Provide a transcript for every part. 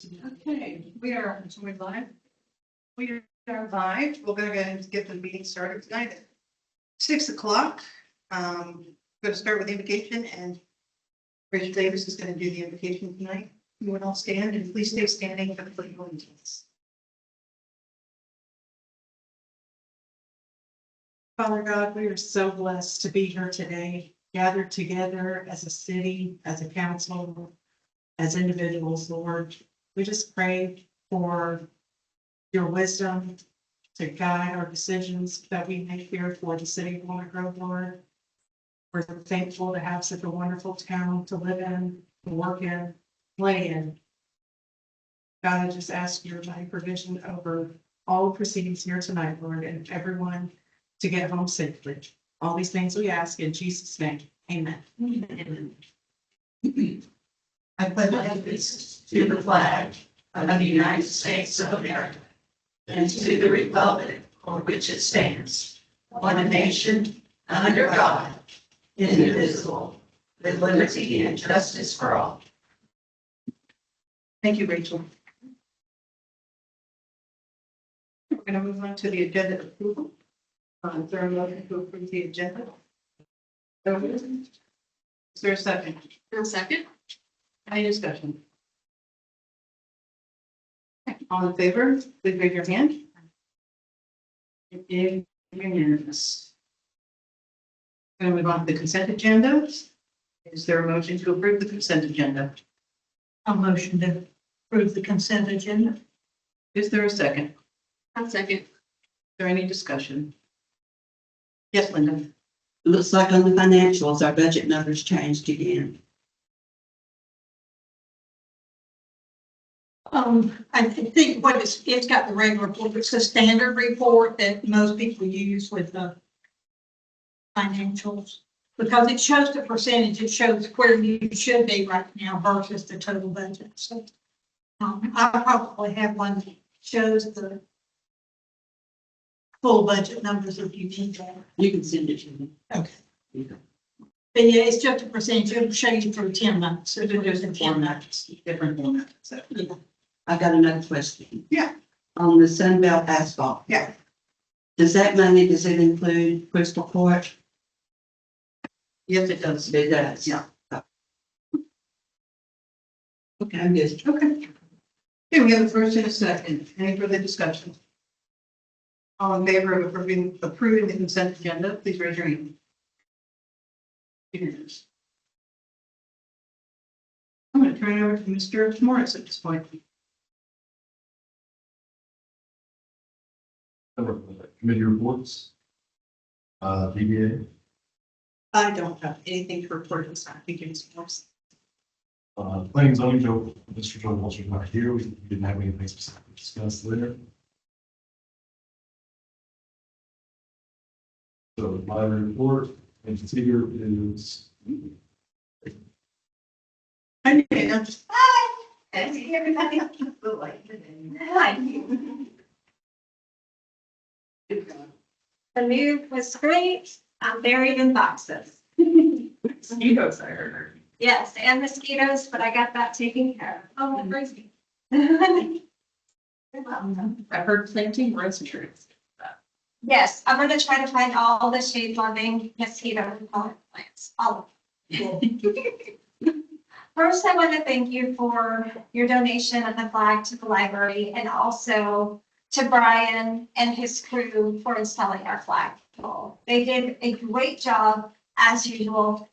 Okay, we are live. We are live. We're going to get the meeting started tonight at 6 o'clock. Going to start with the invocation, and Rachel Davis is going to do the invocation tonight. You would all stand, and please stay standing for the pledge of allegiance. Father God, we are so blessed to be here today, gathered together as a city, as a council, as individuals, Lord. We just pray for your wisdom to guide our decisions that we make here for the city of Walnut Grove, Lord. We're thankful to have such a wonderful town to live in, to work in, play in. God, I just ask your mighty provision over all the proceedings here tonight, Lord, and everyone to get home safely. All these things we ask in Jesus' name. Amen. Amen. I pledge allegiance to the flag of the United States of America and to the republic for which it stands, one nation, under God, indivisible, with liberty and justice for all. Thank you, Rachel. We're going to move on to the agenda approval. Is there a motion to approve the agenda? Is there a second? A second. Any discussion? All in favor, please raise your hand. It is unanimous. Going to move on to the consent agenda. Is there a motion to approve the consent agenda? A motion to approve the consent agenda. Is there a second? A second. Is there any discussion? Yes, Linda. Looks like on the financials, our budget numbers changed again. I think what it's got the regular report, it's a standard report that most people use with the financials. Because it shows the percentage, it shows where you should be right now versus the total budget. So I probably have one that shows the full budget numbers if you need that. You can send it to me. Okay. Okay. But yeah, it's just a percentage. It'll show you through 10 months. So They're there's just a 10 formats, months. different formats. So, Yeah. I got another question. Yeah. On the Sunbelt asphalt. Yeah. Does that money, does it include Crystal Court? Yes, it does. It does. Yeah. Okay, I'm good. Okay. Okay, we have a first and a second. Any further discussion? All in favor of approving the consent agenda, please raise your hand. Unanimous. I'm going to turn it over to Mr. Morris at this point. Committee reports. DBA. I don't have anything to report this time. Thank you, Mr. Morris. Planning and zoning, Mr. Joe Walsh's not here. We didn't have anything specific to discuss there. So my report and here is. I need to Hi. Everybody. Hi. The move was great. I'm buried in boxes. mosquitoes, I heard. Yes, and mosquitoes, but I got that taken care of. Oh, crazy. I heard planting rosemary. Yes, I'm going to try to find all the shade-loving mosquito repellent plants. All of them. First, I want to thank you for your donation of the flag to the library and also to Brian and his crew for installing our flagpole. They did a great job as usual.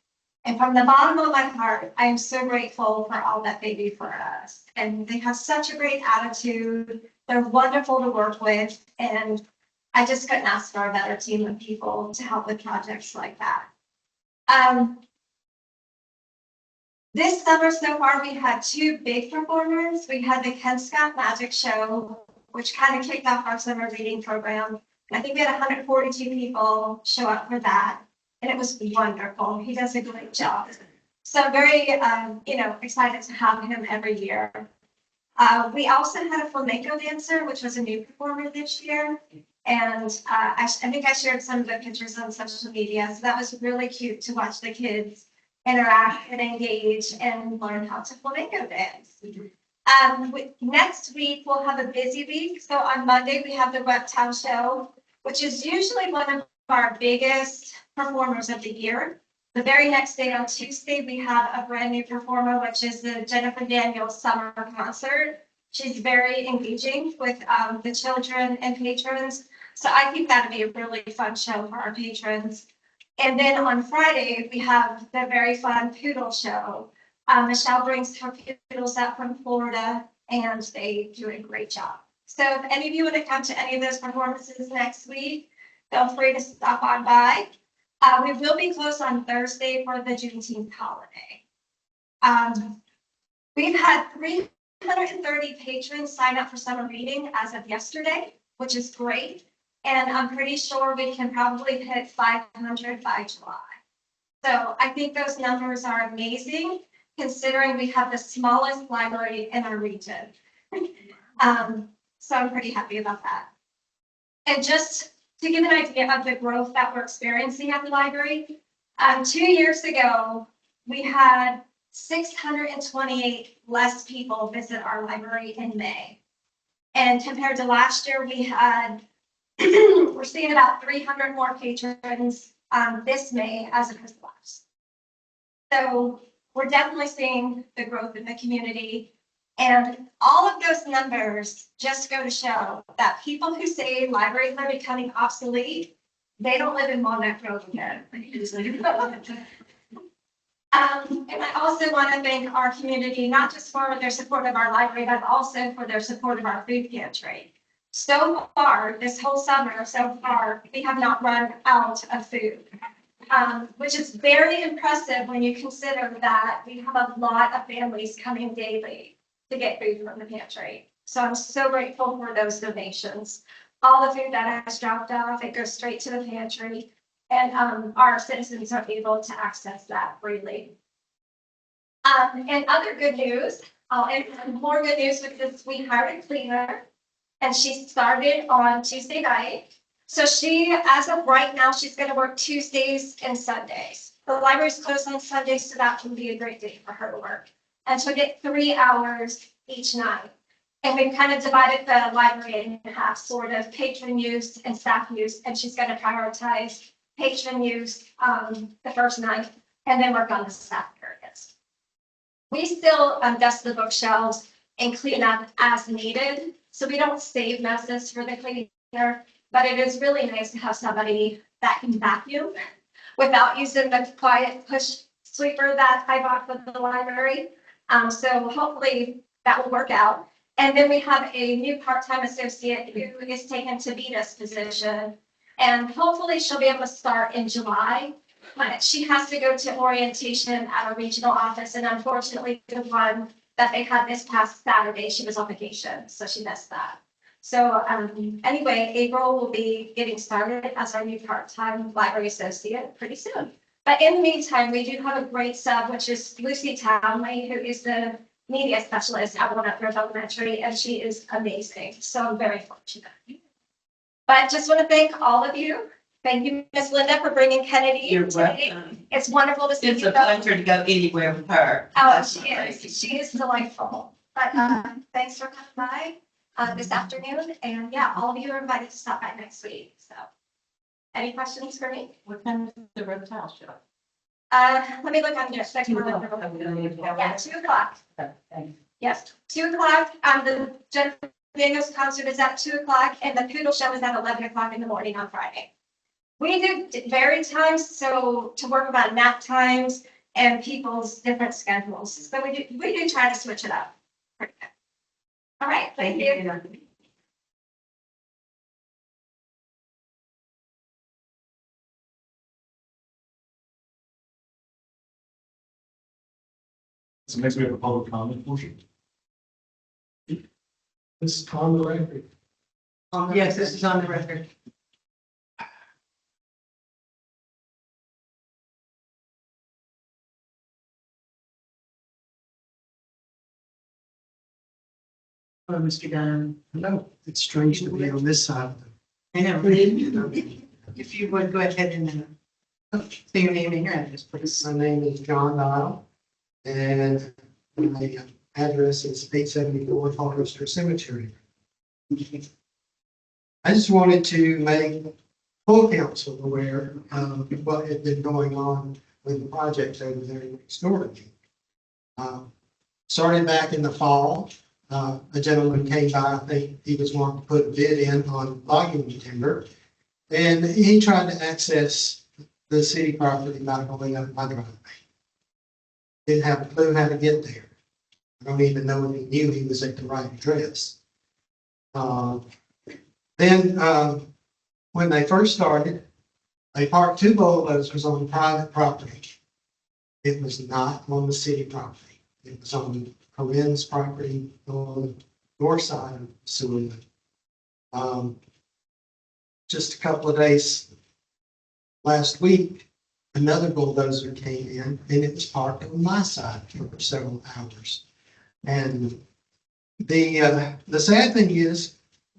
And from the bottom of my heart, I am so grateful for all that they do for us. And they have such a great attitude. They're wonderful to work with. And I just couldn't ask for a better team of people to help with projects like that. This summer so far, we had two big performers. We had the Ken Scott Magic Show, which kind of kicked off our summer reading program. And I think we had 142 people show up for that. And it was wonderful. He does a great job. So very, excited to have him every year. We also had a flamenco dancer, which was a new performer this year. And I think I shared some of the pictures on social media. So that was really cute to watch the kids interact and engage and learn how to flamenco dance. Next week, we'll have a busy week. So on Monday, we have the Reptile Show, which is usually one of our biggest performers of the year. The very next day on Tuesday, we have a brand new performer, which is the Jennifer Daniels Summer Concert. She's very engaging with the children and patrons. So I think that'd be a really fun show for our patrons. And then on Friday, we have the very fun Poodle Show. Michelle brings her poodles up from Florida and they do a great job. So if any of you want to come to any of those performances next week, feel free to stop on by. We will be closed on Thursday for the Juneteenth holiday. We've had 330 patrons sign up for summer reading as of yesterday, which is great. And I'm pretty sure we can probably hit 500 by July. So I think those numbers are amazing, considering we have the smallest library in our region. So I'm pretty happy about that. And just to give an idea of the growth that we're experiencing at the library, 2 years ago, we had 628 less people visit our library in May. And compared to last year, we had, we're seeing about 300 more patrons this May as opposed to last. So we're definitely seeing the growth in the community. And all of those numbers just go to show that people who say libraries are becoming obsolete, they don't live in Walnut Grove again. And I also want to thank our community, not just for their support of our library, but also for their support of our food pantry. So far, this whole summer, we have not run out of food, which is very impressive when you consider that we have a lot of families coming daily to get food from the pantry. So I'm so grateful for those donations. All the food that has dropped off, it goes straight to the pantry, and our citizens are able to access that freely. And other good news, and more good news with this, we hired a cleaner, and she started on Tuesday night. So she, as of right now, she's going to work Tuesdays and Sundays. The library's closed on Sundays, so that can be a great day for her to work. And she'll get 3 hours each night. And we've kind of divided the library in half, sort of patron use and staff use, and she's going to prioritize patron use the first night, and then work on the staff areas. We still dust the bookshelves and clean up as needed, so we don't save messes for the cleaner, but it is really nice to have somebody that can vacuum without using the quiet push sweeper that I bought for the library. So hopefully that will work out. And then we have a new part-time associate who is taken to Vita's position, and hopefully she'll be able to start in July. But she has to go to orientation at our regional office, and unfortunately the one that they had this past Saturday, she was on vacation, so she missed that. So anyway, April will be getting started as our new part-time library associate pretty soon. But in the meantime, we do have a great sub, which is Lucy Townley, who is the media specialist at Walnut Grove Elementary, and she is amazing. So I'm very fortunate. But just want to thank all of you. Thank you, Miss Linda, for bringing Kennedy You're today. welcome. It's wonderful to see you. It's a pleasure to go anywhere with her. Oh, she is. She is delightful. But thanks for coming by this afternoon. And yeah, all of you are invited to stop by next week. So any questions for me? What time is the reptile show? Let me look on your second. Yeah, 2 o'clock. Yes, 2 o'clock. The Jennifer Daniels concert is at 2 o'clock, and the Poodle Show is at 11 o'clock in the morning on Friday. We do vary times, so to work about nap times and people's different schedules. So we do try to switch it up. Pretty good. All right, thank you. So next we have a public comment portion. This is on the record. Yes, this is on the record. Hello, Mr. Dunn. No, it's strange to be on this side of the. I know. If you would go ahead and say your name and your address, please. My name is John Dial, and I address is 874 Forester Cemetery. I just wanted to make full council aware of what had been going on with the project over there next door to me. Started back in the fall, a gentleman came by, I think he was wanting to put a bid in on logging timber. And he tried to access the city property by going up my driveway. Didn't have a clue how to get there. I don't even know if he knew he was at the right address. Then when they first started, they parked two bulldozers on private property. It was not on the city property. It was on Corinne's property on the north side of Seward. Just a couple of days last week, another bulldozer came in and it was parked on my side for several hours. And the sad thing is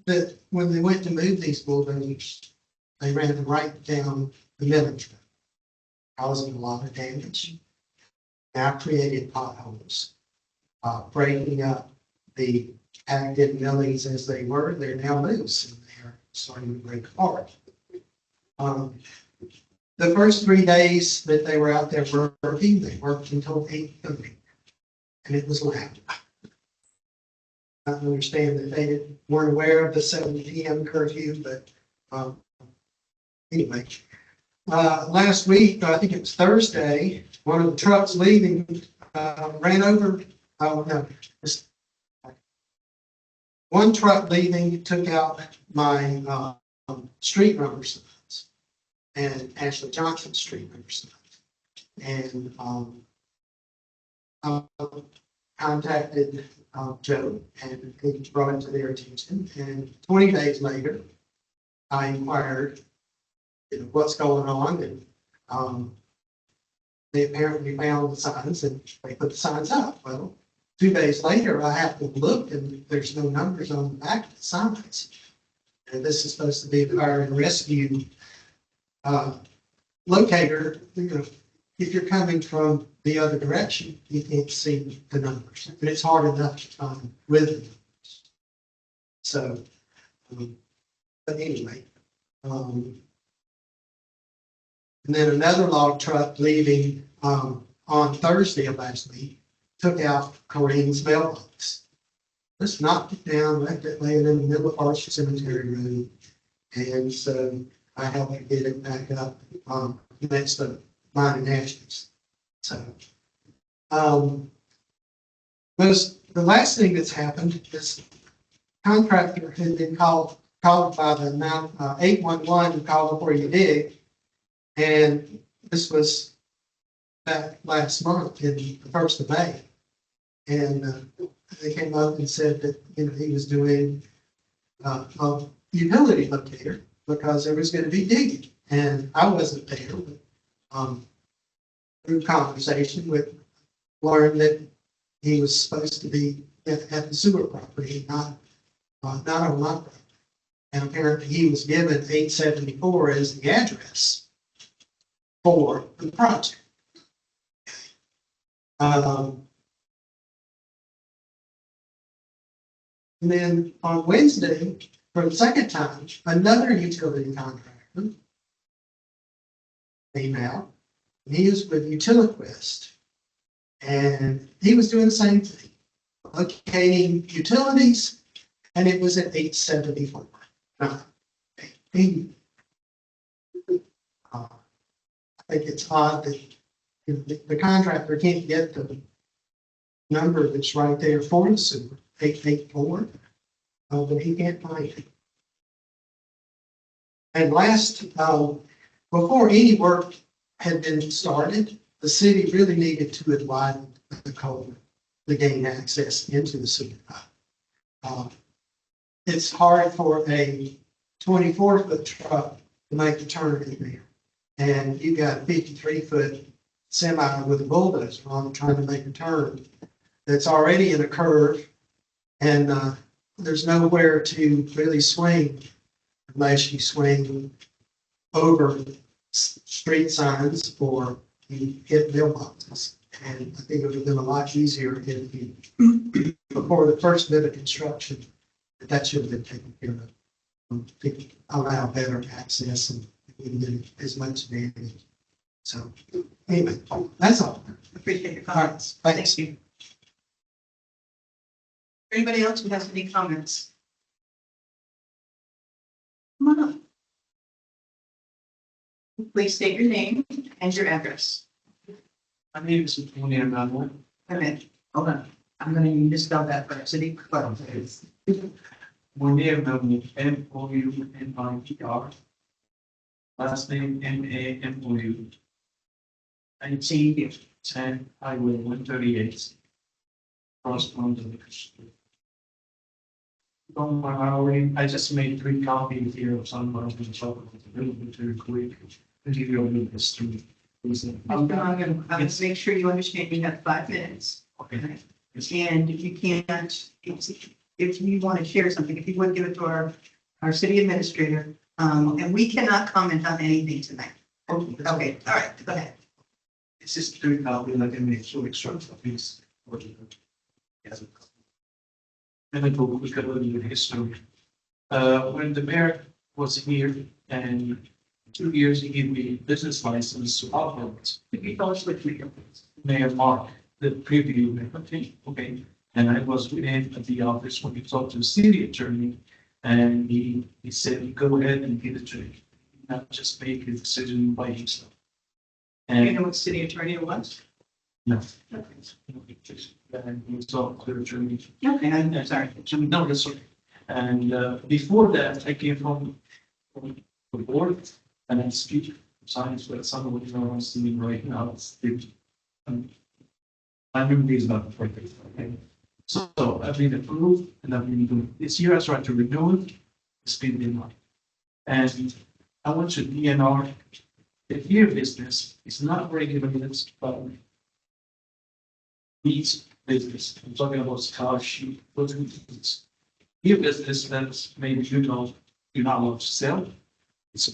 that when they went to move these bulldozers, they ran right down the middle, causing a lot of damage. Now created potholes, breaking up the active millings as they were. They're now loose and they're starting to break apart. The first 3 days that they were out there working, they worked until 8:30, and it was loud. I understand that they weren't aware of the 7 p.m. curfew, but anyway. Last week, I think it was Thursday, one of the trucks leaving ran over. One truck leaving took out my street number signs and Ashley Johnson's street number signs. And I contacted Joe and he brought it to their attention. And 20 days later, I inquired, what's going on, and they apparently found the signs and they put the signs up. Well, 2 days later, I happened to look and there's no numbers on the back of the signs. And this is supposed to be a fire and rescue locator. If you're coming from the other direction, you can't see the numbers, and it's hard enough to find with the numbers. So, but anyway. And then another log truck leaving on Thursday of last week took out Corinne's mailbox. Just knocked it down, left it laying in the middle of Forester Cemetery Road. And so I helped her get it back up next to mine and Ashley's. So the last thing that's happened is contractor had been called by the 811 call before you dig. And this was back last month in the 1st of May. And they came up and said that he was doing a utility locator because there was going to be digging. And I wasn't there, but through conversation learned that he was supposed to be at the sewer property, not on my property. And apparently he was given 874 as the address for the project. And then on Wednesday, for the second time, another utility contractor came out. He was with Utiliquest, and he was doing the same thing, locating utilities, and it was at 874. I think it's odd that the contractor can't get the number that's right there for the sewer, 884, but he can't find it. And last, before any work had been started, the city really needed to widen the culvert to gain access into the sewer. It's hard for a 24-foot truck to make the turn in there. And you got a 53-foot semi with a bulldozer on trying to make a turn that's already in a curve, and there's nowhere to really swing unless you swing over street signs or you hit mailboxes. And I think it would have been a lot easier if the, before the first bit of construction, that should have been taken care of. To allow better access and we didn't get as much damage. So anyway, that's all. Appreciate your All right, comments. thanks. Thank you. Anybody else who has any comments? Come on up. Please state your name and your address. My name is Tony Armando. Wait a minute, hold on. I'm gonna need to spell that for city clerk. Tony Armando, Mounir. Last name Mamou. 1910 Highway 138. Cross from the. Don't worry, I just made 3 copies here of some of the chocolate, a little bit too quick. To give you a little history. I'm gonna make sure you understand you have 5 minutes. Okay. And if you can't, if you want to share something, if you would give it to our city administrator, and we cannot comment on anything tonight. Okay, all right, go ahead. This is 3 copies, I can make 2 extra copies. Yes. And I go quick a little bit of history. When the mayor was here and 2 years, he gave me business license to operate. Could you tell us which meeting? Mayor Mark, the preview, okay. And I was with him at the office when he talked to the city attorney. And he said, go ahead and give it to him, not just make a decision by himself. Do you And know what city attorney it was? no. Okay, And he was all clear attorney. I'm sorry. No, that's okay. And before that, I came from the board and I speak science, but some of what I'm seeing right now is I'm in these about perfect. Okay. So I've been approved and I've been doing this year. I tried to renew it. It's been denied. And I went to DNR. The deer business is not regulated by meat business. I'm talking about cow, sheep, those things. Deer business that maybe you know you're not allowed to sell. It's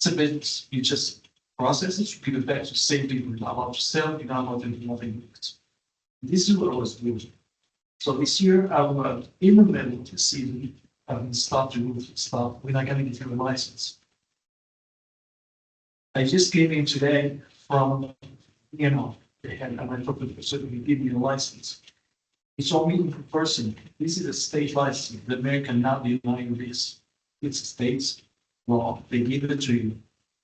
a business. You just process it, you give it back to safety. You're not allowed to sell. You're not allowed to do nothing with it. This is what I was doing. So this year I was in the middle of the season. Start to move stuff. We're not going to get you a license. I just came in today from, they had, and I talked to the person who gave me a license. It's all meeting per person. This is a state license. The mayor cannot deny you this. It's a state's law. They give it to you.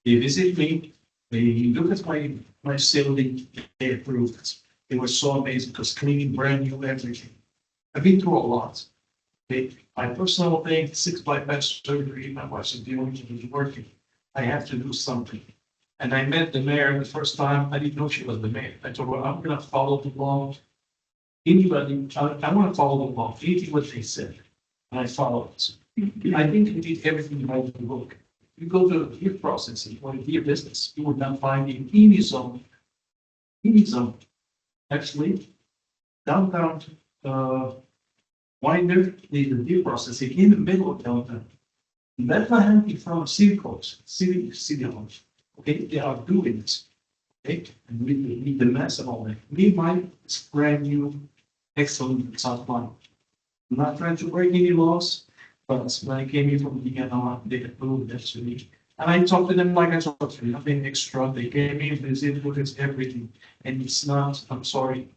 They visit me. They look at my facility. They approve it. It was so amazing because cleaning, brand new, everything. I've been through a lot. Okay. My personal thing, 6 bypass surgery, my wife's the only one who's working. I have to do something. And I met the mayor the first time. I didn't know she was the mayor. I told her, I'm going to follow the law. Anybody, I want to follow the law. Anything what they said. And I followed it. I think we did everything right in the book. You go to the deer processing or deer business, you would not find in any zone. Actually, downtown, Winder, the deer processing in the middle of downtown. In Bethlehem, in front of city codes, city halls. Okay, they are doing it. Okay, and we need the mess and all that. Me, mine is brand new, excellent South line. I'm not trying to break any laws, but when I came here from the DNR, they approved that to me. And I talked to them like I talked to you, nothing extra. They came in, they input is everything. And it's not, I'm sorry,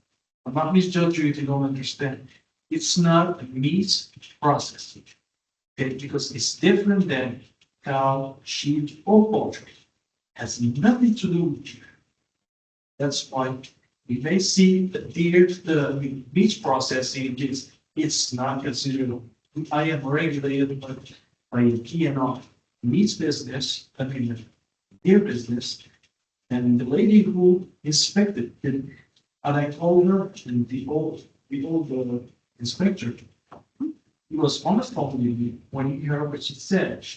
I'm not misjudging you if you don't understand. It's not a meat processing. Okay, because it's different than cow, sheep, or poultry. Has nothing to do with you. That's why we may see the deer, the meat processing is, it's not considered. I am regulated by the DNR meat business, I mean, deer business. And the lady who inspected it, and I told her, and the old inspector, he was on the phone with me when he heard what she said.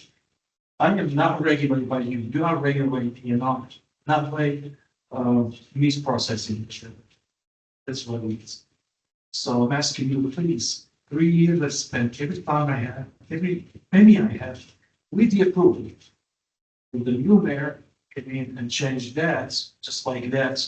I am not regulated by you. You are regulated by DNR, not by meat processing. That's what it is. So I'm asking you, please, 3 years I spent every time I have, every penny I have, with the approval. With the new mayor came in and changed that, just like that.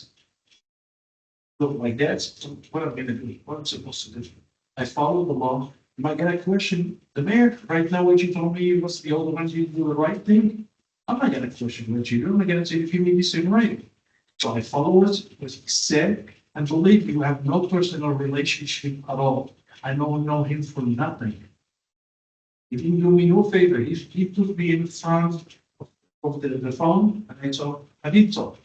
Look, my dad's, what I'm gonna do, what I'm supposed to do. I follow the law. Am I gonna question the mayor? Right now, what you told me was the old one, you do the right thing. I'm not gonna question what you do. I'm not gonna say if you made this in writing. So I follow what he said, and believe me, we have no personal relationship at all. I don't know him for nothing. He didn't do me no favor. He put me in front of the phone, and I did talk.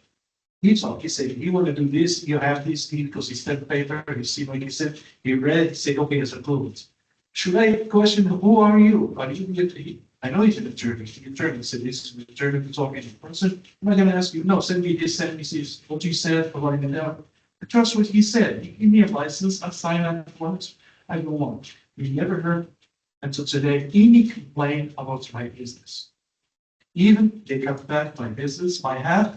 He talked, he said, you want to do this, you have this deal, because he sent paper, he see, like he said, he read, he said, okay, it's approved. Should I question, who are you? I know he's an attorney, the attorney said, this is an attorney talking in person. Am I gonna ask you, no, send me this, what you said, provide it down. I trust what he said, he gave me a license, I signed up for it, I go on. We never heard until today any complaint about my business. Even they cut back my business, my hat.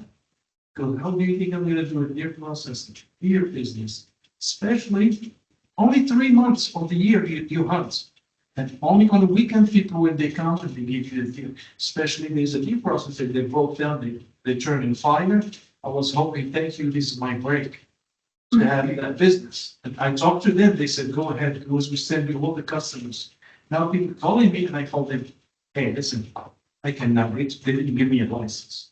Because how do you think I'm gonna do a deer process, deer business? Especially only 3 months of the year you hunt. And only on the weekend people, when they come and they give you the deer, especially there's a deer process that they broke down, they turn in fire. I was hoping, thank you, this is my break to have that business. And I talked to them, they said, go ahead, because we send you all the customers. Now people calling me and I told them, hey, listen, I cannot reach, they didn't give me a license.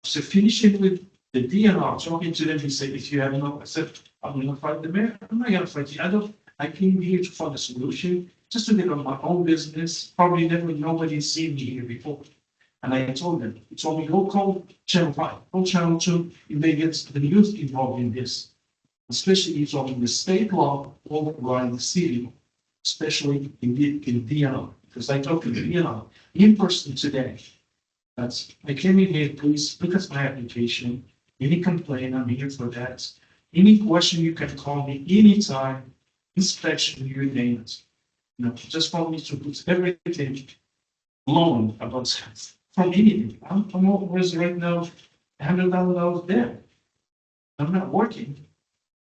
So finishing with the DNR, talking to them, he said, if you have no, I said, I'm gonna fight the mayor, I'm not gonna fight you, I came here to find a solution, just to get on my own business, probably nobody's seen me here before. And I told them, he told me, go call Channel 5, call Channel 2, you may get the news involved in this. Especially he told me the state law override the city law, especially in DNR, because I talked to the DNR in person today. I came in here, please look at my application. Any complaint, I'm here for that. Any question, you can call me anytime. Inspection, you name it. Just for me to put everything alone about from anything. I'm always right now $100,000 there. I'm not working.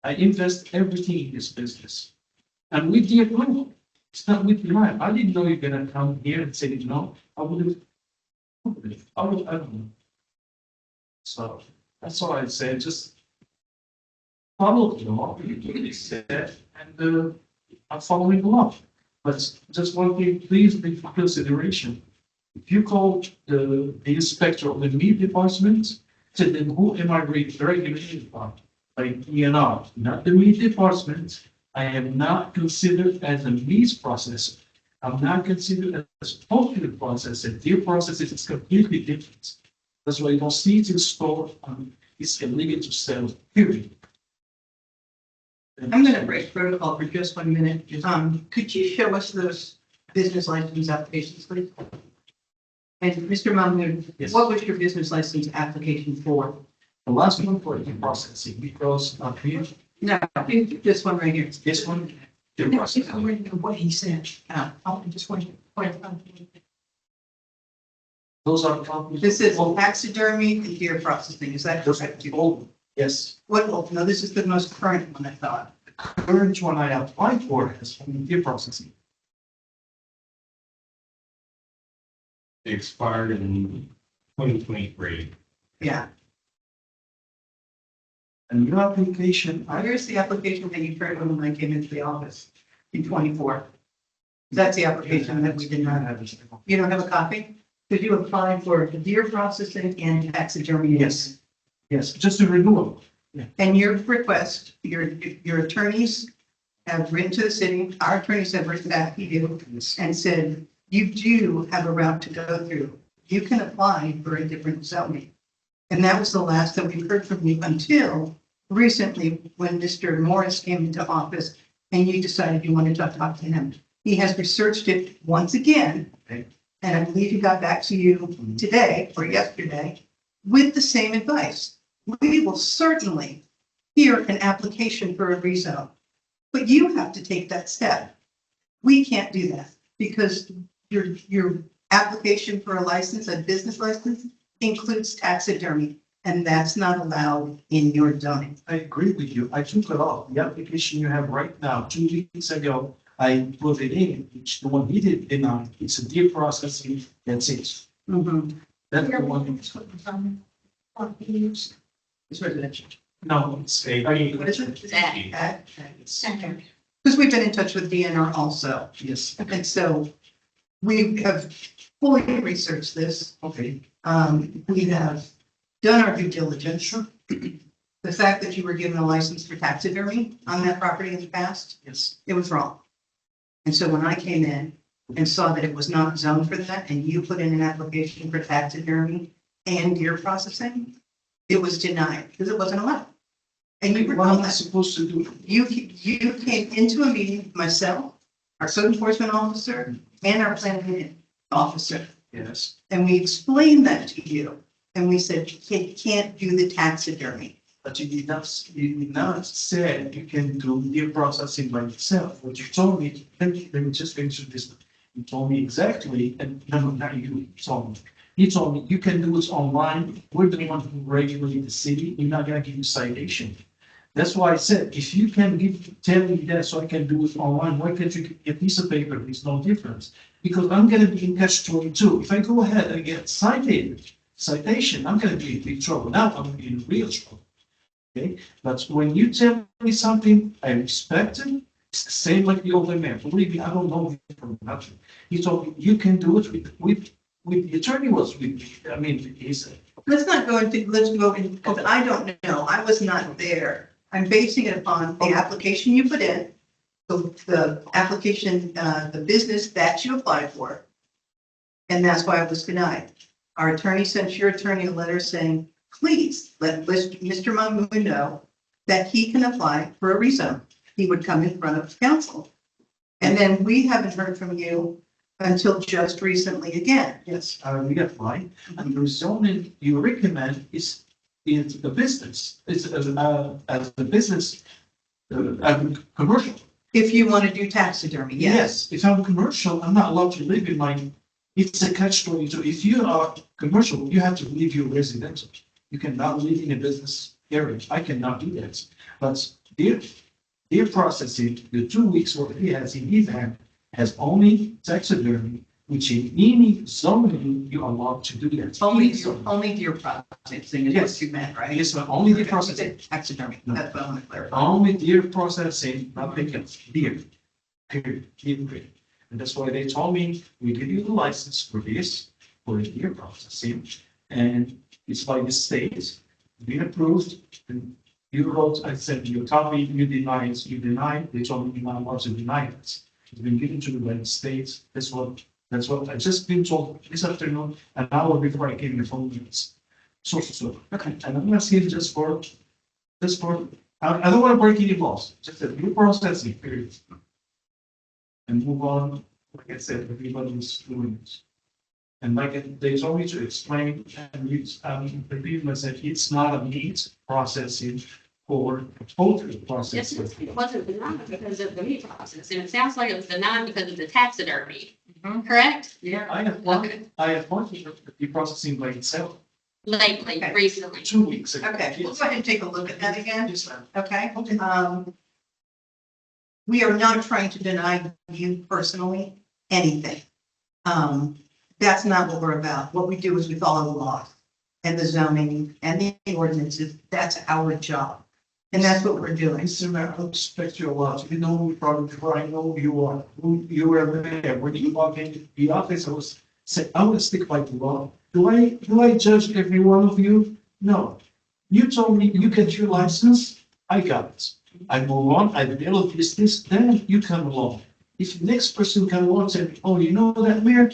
I invest everything in this business. And with the approval, it's not with mine. I didn't know you're gonna come here and say no. I don't know. So that's all I'd say. Just follow the law. You said, and I'm following the law. But just one thing, please make for consideration. If you call the inspector of the meat department, tell them who am I regulated by? By DNR, not the meat department. I am not considered as a meat processor. I'm not considered as a poultry processor. Deer processing is completely different. That's why you don't see it in store. It's illegal to sell, period. I'm gonna break protocol for just 1 minute. Could you show us those business license applications, please? And Mr. Mahmood, Yes. what was your business license application for? The last one for deer processing, because up here, No, this one right here. this one, deer I processing. already know what he said. Ah. I just want to clarify. Those are companies. This is taxidermy and deer processing, is that Those are correct? old. Yes. What, oh, no, this is the most current one, I thought. Current one I applied for is from deer processing. Expired in 2023. Yeah. And your application, Here's the application that you turned in when I came into the office in 24. That's the application that we did not have. You don't have a copy? Because you applied for the deer processing and taxidermy. Yes. Yes, just a renewal. And your request, your attorneys have written to the city, our attorneys have written back to you and said, you do have a route to go through. You can apply for a different zoning. And that was the last that we heard from you until recently when Mr. Morris came into office and you decided you wanted to talk to him. He has researched it once again. Okay. And I believe he got back to you today or yesterday with the same advice. We will certainly hear an application for a rezone, but you have to take that step. We can't do that because your application for a license, a business license, includes taxidermy, and that's not allowed in your zoning. I agree with you. I took it off. The application you have right now, 2 weeks ago, I put it in, which the one he did deny. It's a deer processing, that's it. That's the one. It's residential. No, it's a. What is it? It's- Because we've been in touch with DNR also. Yes, And so we have fully researched this. okay, We have done our due diligence. Sure. The fact that you were given a license for taxidermy on that property in the past, yes. it was wrong. And so when I came in and saw that it was not zoned for that, and you put in an application for taxidermy and deer processing, it was denied because it wasn't allowed. And you were What am told I that. supposed to do? You came into a meeting, myself, our code enforcement officer, and our planning officer, Yes. and we explained that to you. And we said, you can't do the taxidermy. But you did not say you can do deer processing by yourself. What you told me, let me just finish this. You told me exactly, and no, not you told me. You told me you can do it online. We're the one who regulate the city. We're not gonna give you citation. That's why I said, if you can tell me that so I can do it online, why can't you give me a piece of paper? There's no difference. Because I'm gonna be in catch-22. If I go ahead and get citation, I'm gonna be in big trouble. Now I'm in real trouble. Okay, but when you tell me something, I respect it. It's the same like the older man. Believe me, I don't know him from nothing. He told me you can do it with the attorney was with me. I mean, he's. Let's not go into, let's go in, because I don't know. I was not there. I'm basing it upon the application you put in, the application, the business that you applied for. And that's why it was denied. Our attorney sent your attorney a letter saying, please let Mr. Mahmood know that he can apply for a rezone. He would come in front of council. And then we haven't heard from you until just recently again. Yes, we apply, and the zoning you recommend is a business. It's as a business, commercial. If you want to do taxidermy, yes. Yes, if I'm commercial, I'm not allowed to live in my, it's a catch-22. If you are commercial, you have to leave your residential. You cannot live in a business area. I cannot do that. But their processing, the 2 weeks what he has in his hand, has only taxidermy, which in any zoning, you are allowed to do that. Only deer processing is Yes. what you meant, right? Yes, but only the You processing, said taxidermy, that's what I want to clarify. only deer processing, nothing else, deer. Period. And that's why they told me, we give you the license for this, for deer processing, and it's by the state, been approved, and you wrote, I said, you copy, you deny it, they told me you're not allowed to deny it. It's been given to me by the state, that's what I just been told this afternoon, an hour before I came in the phone minutes. So, Okay. and I'm asking just for, I don't want to break any laws, just a new processing period. And move on, like I said, everybody's doing it. And like they told me to explain, and repeat myself, it's not a meat processing or poultry Yes, processing. it wasn't denied because of the meat process, and it sounds like it was denied because of the taxidermy, Mhm. correct? Yeah. I have wanted the processing by itself Lately, Okay. recently. 2 weeks ago. Okay, we'll go ahead and take a look at that again, Yes, ma'am. okay? Okay. We are not trying to deny you personally anything. That's not what we're about. What we do is we follow the law and the zoning and the ordinances. That's our job. And that's what we're doing. Mr. Mayor, I respect you a lot. You know me probably before I know who you are, who you were there. When you walk in the office, I was saying, I want to stick by the law. Do I judge every one of you? No. You told me you get your license, I got it. I move on, I develop this, then you come along. If the next person comes along and says, oh, you know that, Mayor?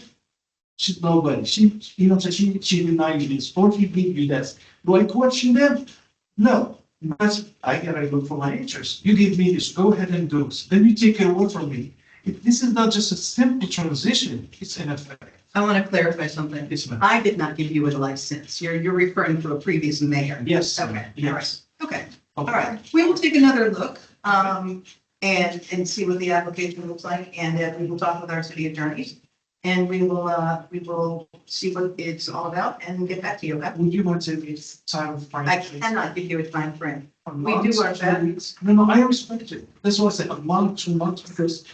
She's nobody. She denied you this, or she gave you that. Do I question them? No. But I gotta look for my interest. You give me this, go ahead and do it. Then you take it away from me. This is not just a simple transition, it's an effect. I want to clarify something. Yes, ma'am. I did not give you a license. You're referring to a previous mayor. Yes. Okay, all right. Yes. Okay, all right. We will take another look, and see what the application looks like, and we will talk with our city attorneys. And we will see what it's all about and get back to you. Okay? Would you want to give time frame? I cannot give you a time frame. A we month, do our 2 best. weeks? No, I respect it. That's why I said a month, 2 months, because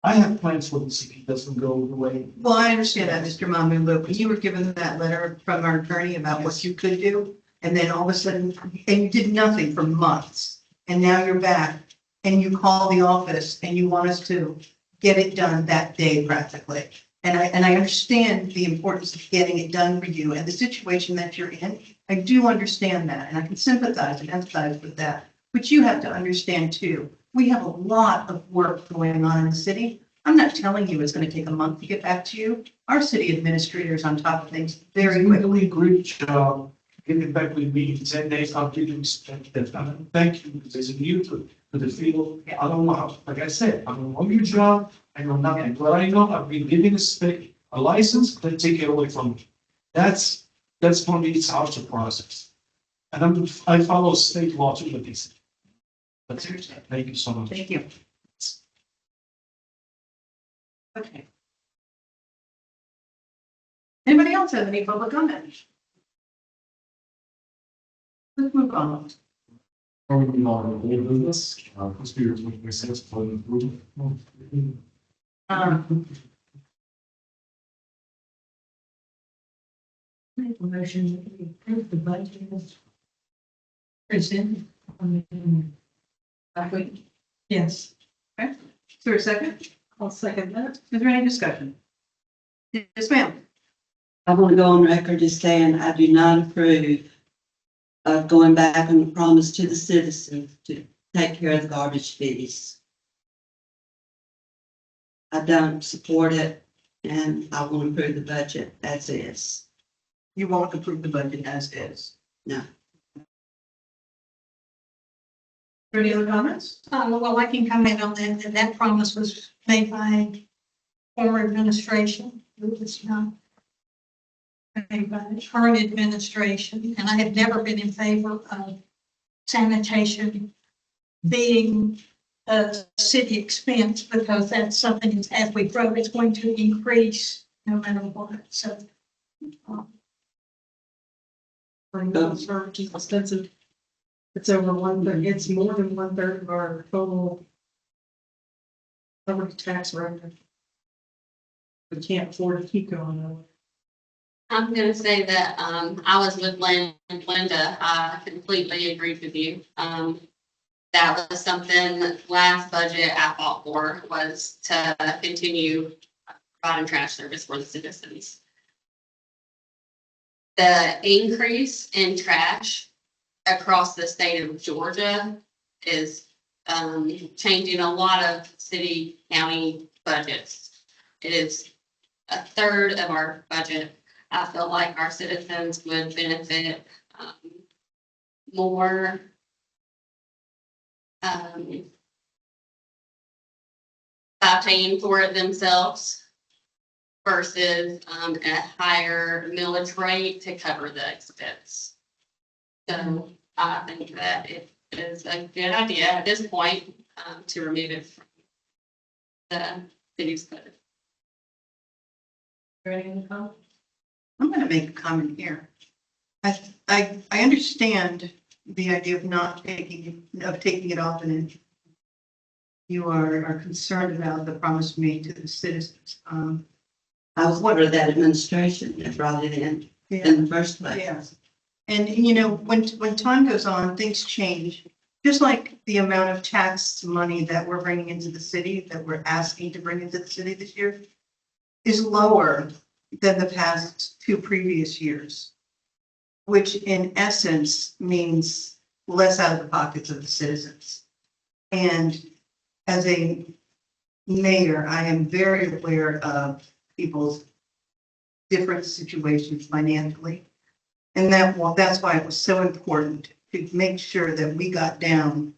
I have plans for this if it doesn't go the way. Well, I understand that, Mr. Mahmood, but when you were given that letter from our attorney about what you could do, And then all of a sudden, and you did nothing for months, and now you're back, and you call the office and you want us to get it done that day practically. And I understand the importance of getting it done for you and the situation that you're in. I do understand that, and I can sympathize and empathize with that. But you have to understand too, we have a lot of work going on in the city. I'm not telling you it's going to take a month to get back to you. Our city administrator is on top of things very You're quickly. doing a great job. Getting back with me in 10 days, I'll give you respect that. And thank you, because as a new to the field, I don't know how, like I said, I don't know your job, I know nothing. But I know I've been given a license, they take it away from me. That's for me, it's hard to process. And I follow state law too, but this. That's it. Thank you so much. Thank you. Okay. Anybody else have any public comment? Let's move on. Are we moving on to old business? Conspiracy to make sense for the improvement. Make a motion that we approve the budget as presented. Yes. Is there a second? I'll second that. Is there any discussion? Yes, ma'am. I want to go on record as saying I do not approve of going back on the promise to the citizens to take care of the garbage fees. I don't support it, and I will improve the budget as is. You won't approve the budget as is. No. Are there any other comments? Well, I can comment on that, that promise was made by former administration. It was not made by the current administration, and I have never been in favor of sanitation being a city expense, because that's something that's, as we grow, it's going to increase no matter what, so. For those are too expensive. It's over it's more than 1/3 of our total property tax revenue. We can't afford to keep going on. I'm gonna say that, I was with Linda, I completely agreed with you. That was something last budget I fought for, was to continue providing trash service for the citizens. The increase in trash across the state of Georgia is, changing a lot of city, county budgets. It is 1/3 of our budget. I feel like our citizens would benefit more by paying for it themselves versus a higher millage rate to cover the expense. So I think that it is a good idea at this point to remove it from the city's budget. Are there any other comments? I'm going to make a comment here. I understand the idea of not taking it off, and you are concerned about the promise made to the citizens. I was part of that administration that brought it in the first place. Yes. And you know, when time goes on, things change. Just like the amount of tax money that we're bringing into the city, that we're asking to bring into the city this year, is lower than the past 2 previous years, which in essence means less out of the pockets of the citizens. And as a mayor, I am very aware of people's different situations financially. And that's why it was so important to make sure that we got down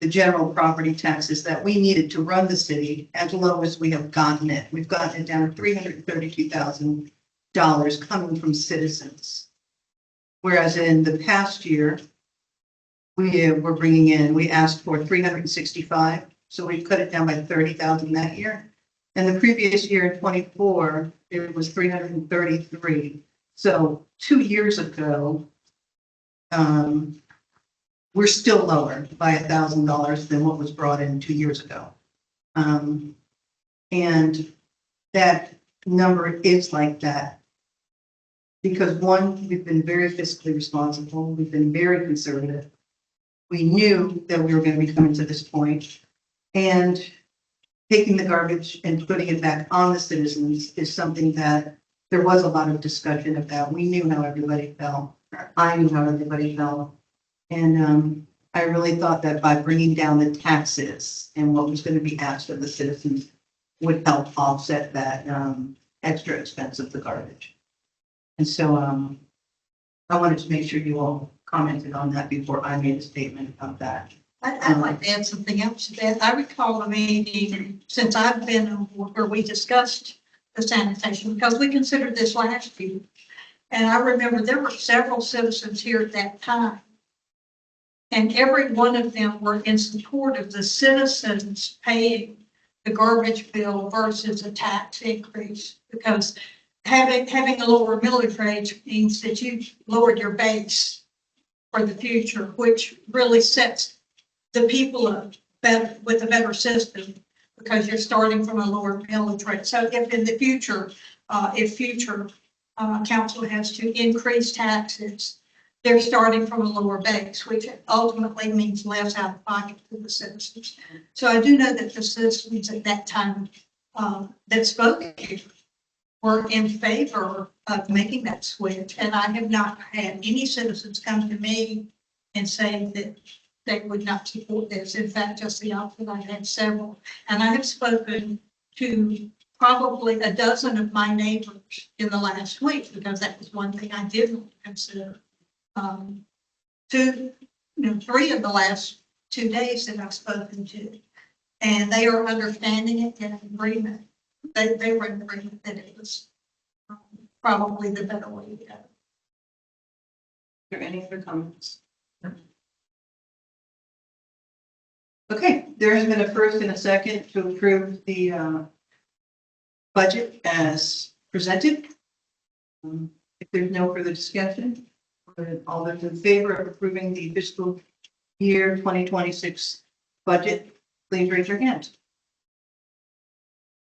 the general property taxes that we needed to run the city as low as we have gotten it. We've gotten it down to $332,000 coming from citizens. Whereas in the past year, we asked for 365, so we cut it down by 30,000 that year. And the previous year in 24, it was 333. So 2 years ago, we're still lower by $1,000 than what was brought in 2 years ago. And that number is like that Because one, we've been very fiscally responsible, we've been very conservative. We knew that we were going to be coming to this point, and taking the garbage and putting it back on the citizens is something that there was a lot of discussion about. We knew how everybody felt. I knew how everybody felt. And I really thought that by bringing down the taxes and what was going to be asked of the citizens would help offset that extra expense of the garbage. And so I wanted to make sure you all commented on that before I made a statement of that. I'd like to add something else to that. I recall a meeting since I've been on board where we discussed the sanitation because we considered this last year. And I remember there were several citizens here at that time. And every one of them were in support of the citizens paying the garbage bill versus a tax increase. Because having a lower millage rate means that you've lowered your base for the future, which really sets the people up better with a better system because you're starting from a lower millage rate. So if in the future, if future council has to increase taxes, they're starting from a lower base, which ultimately means less out of pocket to the citizens. So I do know that the citizens at that time that spoke here were in favor of making that switch. And I have not had any citizens come to me and say that they would not support this. In fact, just the opposite. I had several. And I have spoken to probably a dozen of my neighbors in the last week, because that was one thing I didn't consider. Three of the last 2 days that I've spoken to, and they are understanding it and in agreement. They were in agreement that it was probably the better way to go. Are there any other comments? Okay, there has been a first and a second to approve the budget as presented. If there's no further discussion, all those in favor of approving the fiscal year 2026 budget, please raise your hand.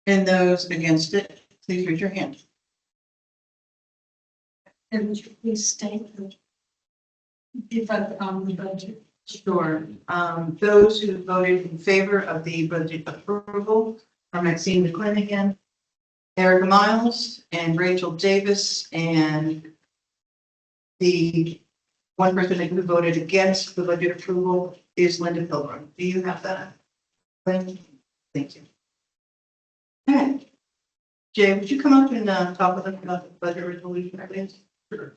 And those against it, please raise your hand. And would you please state the vote on the budget? Sure. Those who voted in favor of the budget approval are Maxine McClanahan, Erica Miles, and Rachel Davis, and the one person who voted against the budget approval is Linda Pilgrim. Do you have that, Lynn? Thank you. All right. Jay, would you come up and talk with us about the budget resolution, please? Sure.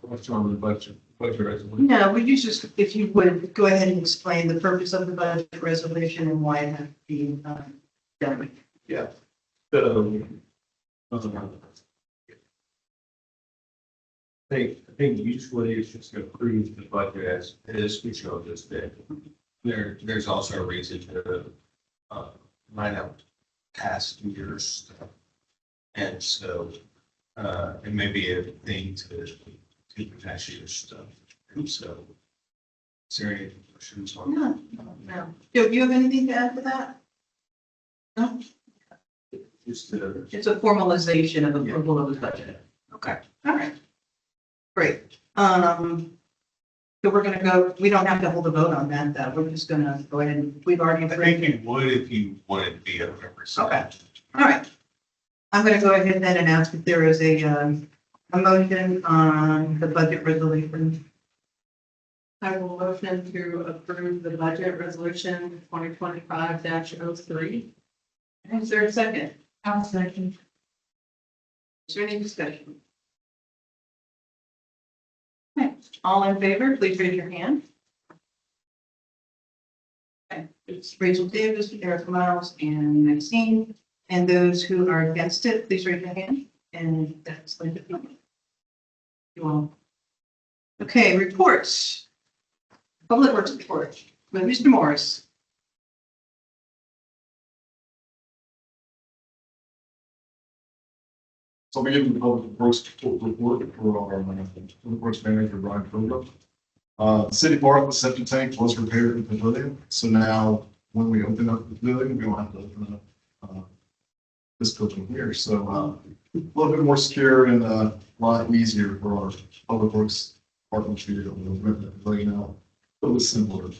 Question on the budget resolution. No, would you just, if you would, go ahead and explain the purpose of the budget resolution and why it has to be done. Yeah. So, I think usually it's just to approve the budget as is, we showed this day. There's also a reason to line up past years stuff. And so it may be a thing to past year's stuff. And so is there any questions on that? No. Do you have anything to add to that? No? Just It's a formalization of approval of the budget. Okay, all right. Great. So we're gonna go, we don't have to hold a vote on that, though. We're just gonna go ahead and, we've already. I think you would if you wanted to be a representative. Okay. All right. I'm gonna go ahead then and ask if there is a motion on the budget resolution. I will motion to approve the budget resolution 2025-03. Is there a second? I'll second. Is there any discussion? Okay, all in favor, please raise your hand. Okay, it's Rachel Davis, Erica Miles, and Maxine. And those who are against it, please raise your hand. And that's Linda. You all. Okay, reports. Public Works report. With Mr. Morris. So we give the public works report for our public works manager, Brian Kruger. The city park, the septic tank was repaired in the pavilion. So now when we open up the pavilion, we don't have to open up this building here. So a little bit more secure and a lot easier for our public works department to be able to rent that building out. A little simpler.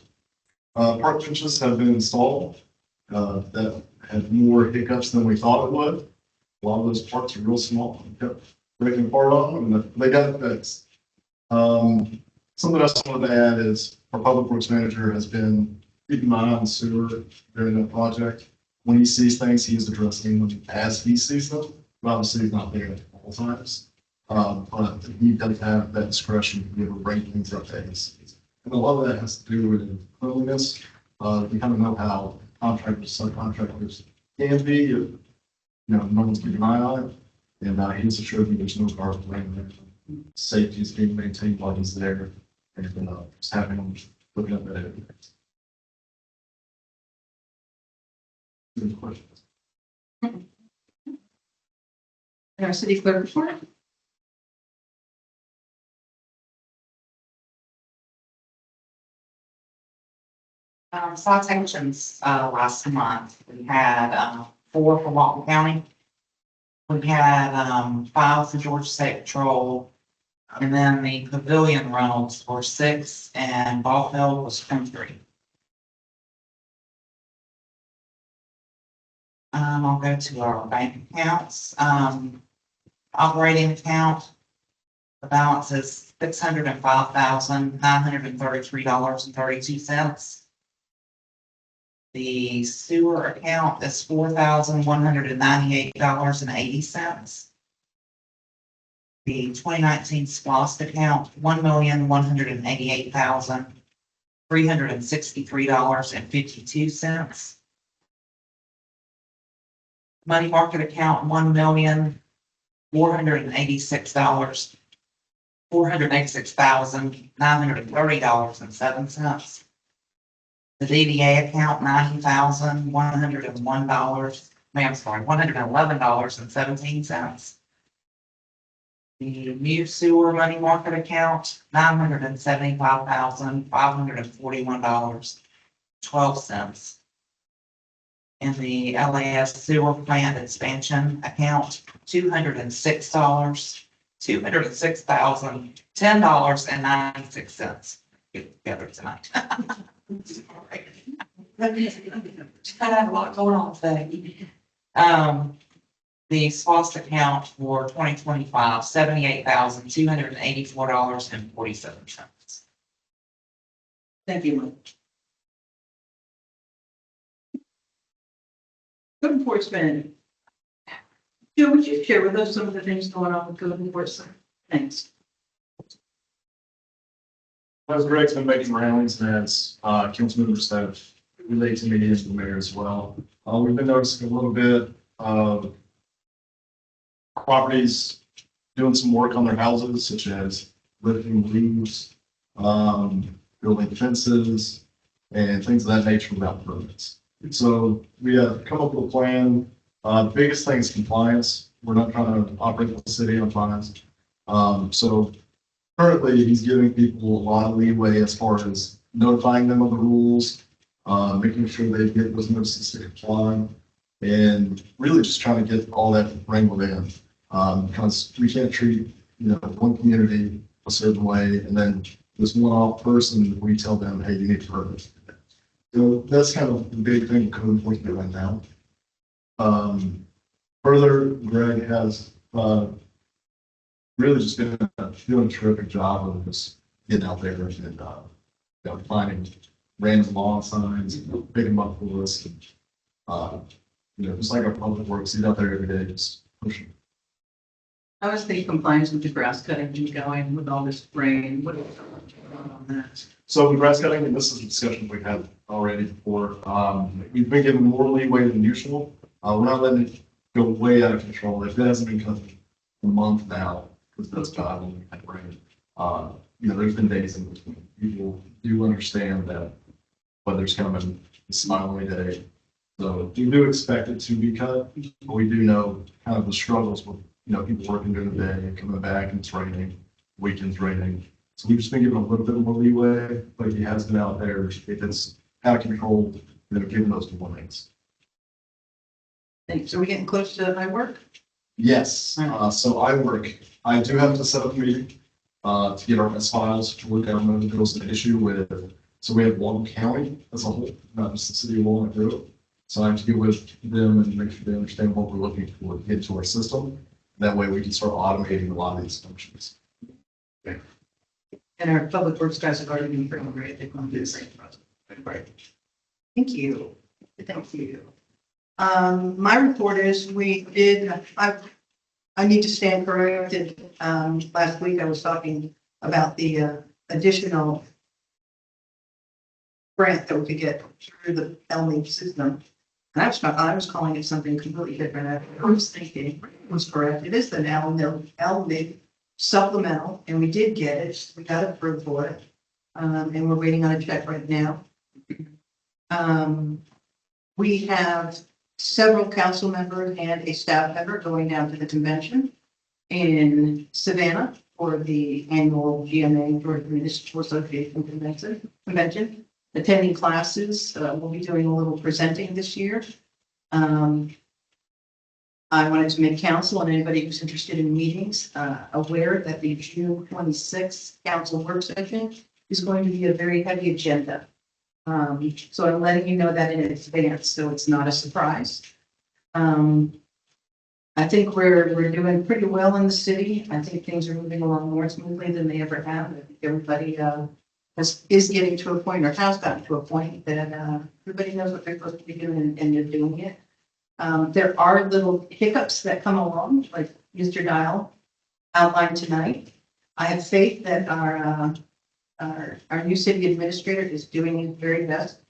Park benches have been installed. That had more hiccups than we thought it would. A lot of those parts are real small. We kept breaking apart on them, and they got fixed. Something else I wanted to add is our public works manager has been keeping an eye on sewer during that project. When he sees things, he is addressing them as he sees them. But obviously, he's not there at all times. But he does have that discretion to be able to bring things up that he sees. And a lot of that has to do with cleanliness. We kind of know how contractors, subcontractors can be, if, no one's keeping an eye on it. And he's assured me there's no garbage laying there. Safety is being maintained while he's there. And just having him looking at that area. Any questions? And our city clerk report. Citations, last month, we had, 4 for Walton County. We had, 5 for Georgia State Patrol, and then the pavilion rentals were 6, and Ball Hill was 23. I'll go to our bank accounts, operating account. The balance is $605,933.32. The sewer account is $4,198.80. The 2019 SPOS account, $1,188,363.52. Money market account, $486,930.07. The DDA account, $111.17. The new sewer money market account, $975,541.12. And the LAS sewer plant expansion account, $206,10.96. Get together tonight. I have a lot going on today. The SPOS account for 2025, $78,284.47. Thank you, Mike. Code enforcement. Joe, would you share with us some of the things going on with code enforcement? Thanks. As Greg's been making rounds and as council members have relayed to me and the mayor as well, we've been noticing a little bit of properties doing some work on their houses, such as lifting roofs, building fences, and things of that nature without permits. So we have come up with a plan. The biggest thing is compliance. We're not trying to operate the city on fines. So currently, he's giving people a lot of leeway as far as notifying them of the rules, making sure they get those notices to comply, and really just trying to get all that wrangled in. Because we can't treat, one community a certain way, and then this one-off person, we tell them, hey, you need to permit. So that's kind of the big thing with code enforcement right now. Further, Greg has really just been doing a terrific job of just getting out there and finding random lawn signs, picking them up for us. And, just like our public works, he's out there every day just pushing. How is the compliance with the grass cutting been going with all this rain? What is on that? So the grass cutting, and this is a discussion we've had already before. We've been given more leeway than usual. We're not letting it go way out of control. If it hasn't been cut a month now, because that's bad when we had rain. There's been days in between. People do understand that weather's coming, it's not only day. So we do expect it to be cut, but we do know kind of the struggles with, people working during the day, coming back and it's raining, weekends raining. So we've just been given a little bit more leeway, but he has been out there. If it's out of control, giving those warnings. Thanks. Are we getting close to my work? Yes, so I do have to set up a meeting, to get our mess files, to look at them, there was an issue with, so we have Walnut County as a whole, not just the city of Walnut Grove. So I have to get with them and make sure they understand what we're looking for to get into our system. That way we can start automating a lot of these functions. And our public works guys have already been pretty great. They're going to do the same process. Right. Thank you. Thank you. My report is I need to stand corrected. Last week I was talking about the additional grant that we could get through the LMIG system. And I was calling it something completely different. I was thinking it was correct. It is the LMIG supplemental, and we did get it. We got approved for it. And we're waiting on a check right now. We have several council members and a staff member going down to the convention in Savannah for the annual GMA, Georgia Municipal Association convention. Attending classes, we'll be doing a little presenting this year. I wanted to make council and anybody who's interested in meetings aware that the June 26th council work session is going to be a very heavy agenda. So I'm letting you know that in advance, so it's not a surprise. I think we're doing pretty well in the city. I think things are moving along more smoothly than they ever have. I think everybody is getting to a point or has gotten to a point that everybody knows what they're supposed to be doing and they're doing it. There are little hiccups that come along, like Mr. Dial outlined tonight. I have faith that our new city administrator is doing his very best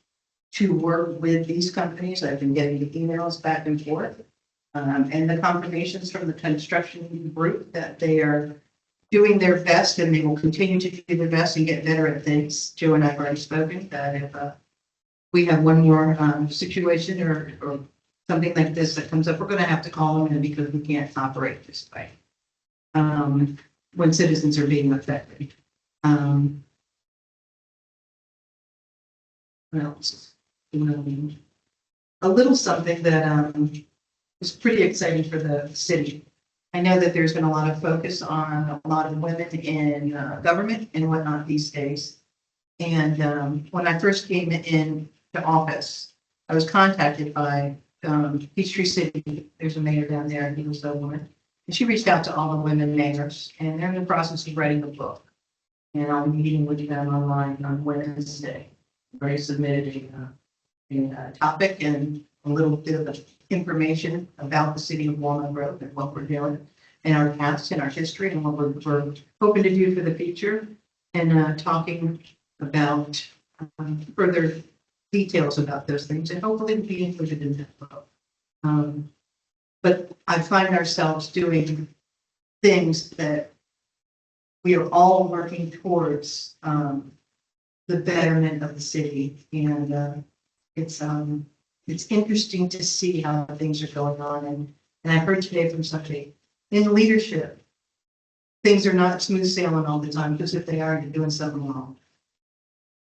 to work with these companies. I've been getting the emails back and forth. And the confirmations from the construction group that they are doing their best and they will continue to do their best and get better at things. Joe and I have already spoken that if we have one more situation or something like this that comes up, we're going to have to call them in because we can't operate this way when citizens are being affected. What else? A little something that was pretty exciting for the city. I know that there's been a lot of focus on a lot of women in government and whatnot these days. And when I first came in to office, I was contacted by Peachtree City. There's a mayor down there, and he was a woman. And she reached out to all the women mayors, and they're in the process of writing a book. And I'll be meeting with them online on Wednesday. Already submitted a topic and a little bit of information about the city of Walnut Grove and what we're doing in our past and our history and what we're hoping to do for the future, and talking about further details about those things, and hopefully be included in that book. But I find ourselves doing things that we are all working towards the betterment of the city, and it's interesting to see how things are going on. And I heard today from somebody in leadership, things are not smooth sailing all the time, because if they are, you're doing something wrong.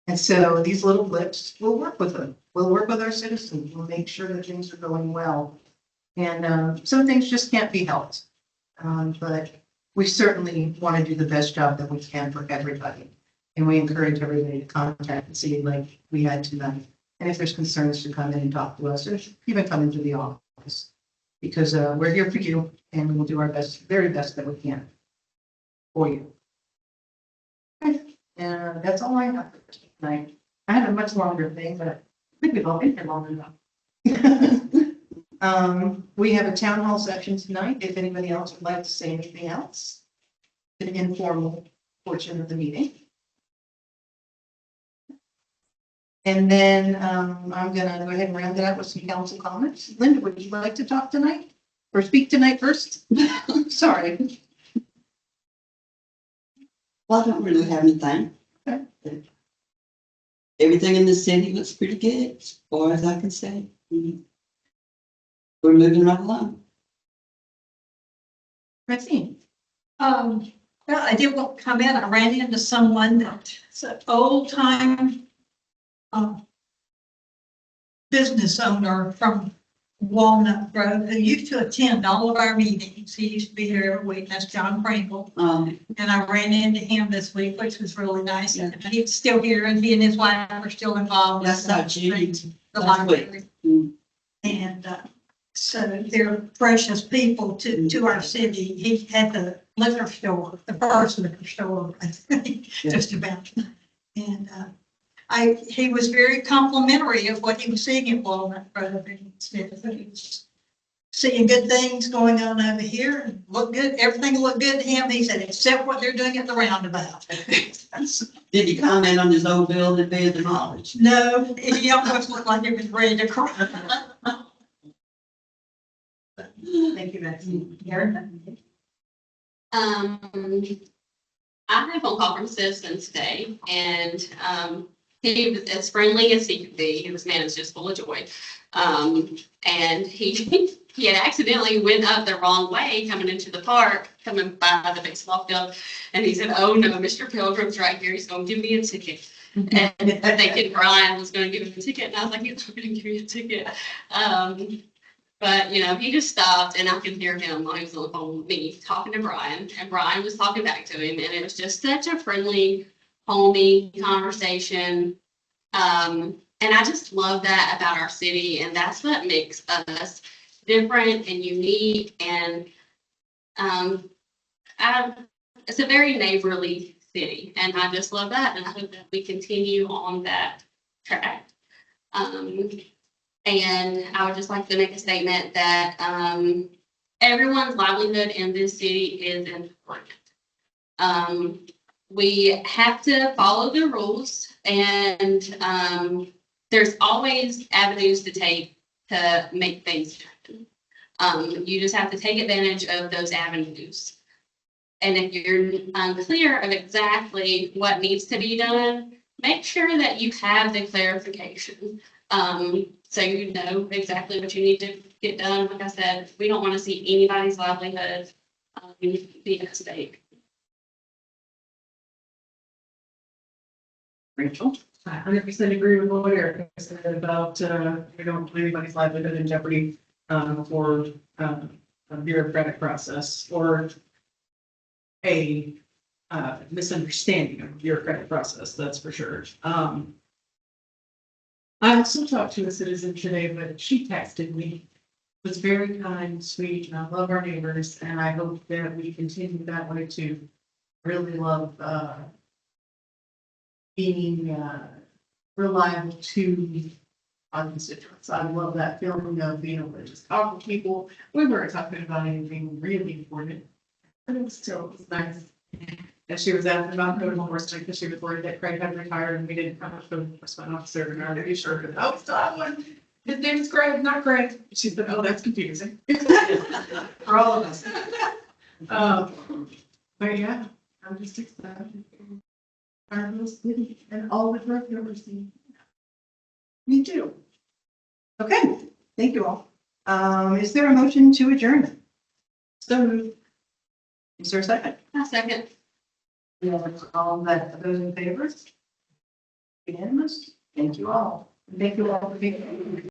And so these little blips, we'll work with them. We'll work with our citizens. We'll make sure that things are going well. And some things just can't be helped. But we certainly want to do the best job that we can for everybody. And we encourage everybody to contact and see, like we had tonight. And if there's concerns, to come in and talk to us, or even come into the office. Because we're here for you, and we will do our best, very best that we can for you. Okay. And that's all I have for tonight. I had a much longer thing, but I think we've all been here long enough. We have a town hall section tonight. If anybody else would like to say anything else, an informal portion of the meeting. And then I'm going to go ahead and round it out with some council comments. Linda, would you like to talk tonight or speak tonight first? Sorry. Well, I don't really have anything. Okay. Everything in the city looks pretty good, as far as I can say. We're moving right along. Maxine. Well, I did want to comment. I ran into someone that's an old time business owner from Walnut Grove, who used to attend all of our meetings. He used to be here every week. That's John Pringle. And I ran into him this week, which was really nice. Yeah. And he's still here, and he and his wife are still involved. That's with so Judy. the That's library. Mm. And so they're precious people to our city. He had the liquor store, the first liquor store, I think, just about. And he was very complimentary of what he was seeing in Walnut Grove. And he said that he was seeing good things going on over here and look good. Everything looked good to him. He said, except what they're doing at the roundabout. Did he comment on his old building being demolished? No, he almost looked like he was ready to cry. Thank you, Maxine. Erica? I had a phone call from citizens today, and he was as friendly as he could be. His man is just full of joy. And he had accidentally went up the wrong way coming into the park, coming by the baseball field. And he said, "Oh no, Mr. Pilgrim's right here. He's going to give me a ticket." And thinking Brian was going to give him a ticket. And I was like, "He's not going to give me a ticket." But, you know, he just stopped, and I could hear him while he was on the phone with me talking to Brian, and Brian was talking back to him, and it was just such a friendly, homey conversation. And I just love that about our city, and that's what makes us different and unique, and it's a very neighborly city, and I just love that, and I hope that we continue on that track. And I would just like to make a statement that everyone's livelihood in this city is important. We have to follow the rules, and there's always avenues to take to make things happen. You just have to take advantage of those avenues. And if you're unclear of exactly what needs to be done, make sure that you have the clarification. So you know exactly what you need to get done. Like I said, we don't want to see anybody's livelihood be at stake. Rachel? I 100% agree with what Erica said about, we don't put anybody's livelihood in jeopardy, for, a bureaucratic process or a, misunderstanding of bureaucratic process, that's for sure. I also talked to a citizen today, but she texted me, was very kind, sweet, and I love our neighbors, and I hope that we continue that way too. Really love, being, reliable to our constituents. I love that feeling of being able to just talk with people. We weren't talking about anything really important, but it was nice. And she was asking about code enforcement because she was worried that Craig had retired and we didn't have a code enforcement officer, and I already sure that, oh, we still have one. His name is Craig, not Craig. She said, "Oh, that's confusing." For all of us. But yeah, I'm just excited. Our little city and all the growth that we're seeing. Me too. Okay, thank you all. Is there a motion to adjourn? So Is there a second? A second. All those in favor? Unanimous? Thank you all. Thank you all for being here.